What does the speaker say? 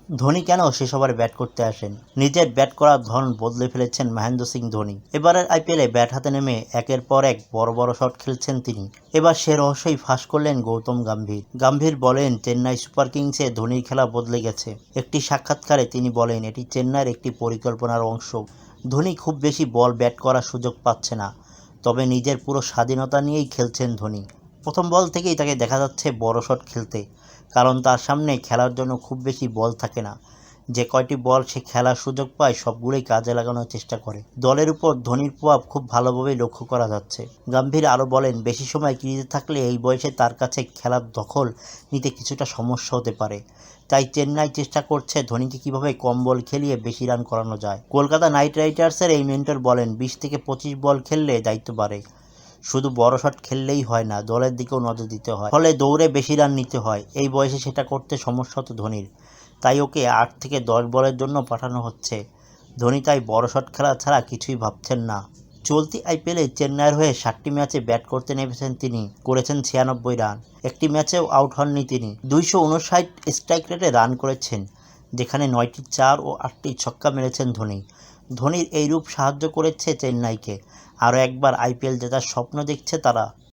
ধোনি কেন শেষ ওভারে ব্যাট করতে আসেন? নিজের ব্যাট করার ধরন বদলে ফেলেছেন মহেন্দ্র সিং ধোনি। এবারের আইপিএলে ব্যাট হাতে নেমে একের পর এক বড় বড় শট খেলছেন তিনি। এবার সে রহস্যই ফাঁস করলেন গৌতম গম্ভীর। গম্ভীর বলেন, চেন্নাই সুপার কিংসে ধোনির খেলা বদলে গেছে। একটি সাক্ষাৎকারে তিনি বলেন, এটি চেন্নাইয়ের একটি পরিকল্পনার অংশ। ধোনি খুব বেশি বল ব্যাট করার সুযোগ পাচ্ছে না, তবে নিজের পুরো স্বাধীনতা নিয়েই খেলছেন ধোনি। প্রথম বল থেকেই তাকে দেখা যাচ্ছে বড় শট খেলতে, কারণ তার সামনে খেলার জন্য খুব বেশি বল থাকে না। যে কয়টি বল সে খেলার সুযোগ পায় সবগুলোই কাজে লাগানোর চেষ্টা করে। দলের উপর ধোনির প্রভাব খুব ভালোভাবেই লক্ষ্য করা যাচ্ছে। গম্ভীর আরও বলেন, বেশি সময় ক্রিজে থাকলে এই বয়সে তার কাছে খেলার দখল নিতে কিছুটা সমস্যা হতে পারে। তাই চেন্নাই চেষ্টা করছে ধোনিকে কীভাবে কম বল খেলিয়ে বেশি রান করানো যায়। কলকাতা নাইট রাইডার্সের এই মেন্টর বলেন, 20 থেকে 25 বল খেললে দায়িত্ব বাড়ে। শুধু বড় শট খেললেই হয় না, দলের দিকেও নজর দিতে হয়। ফলে দৌড়ে বেশি রান নিতে হয়। এই বয়সে সেটা করতে সমস্যা হতো ধোনির। তাই ওকে 8 থেকে 10 বলের জন্য পাঠানো হচ্ছে। ধোনি তাই বড় শট খেলা ছাড়া কিছুই ভাবছেন না। চলতি আইপিএলে চেন্নাইয়ের হয়ে 7টি ম্যাচে ব্যাট করতে নেমেছেন তিনি, করেছেন 96 রান। একটি ম্যাচেও আউট হননি তিনি। 259 স্ট্রাইক রেটে রান করেছেন, যেখানে 9টি 4 ও 8টি ছক্কা মেরেছেন ধোনি। ধোনির এই রূপ সাহায্য করেছে চেন্নাইকে। আরও একবার আইপিএল জেতার স্বপ্ন দেখছে তারা।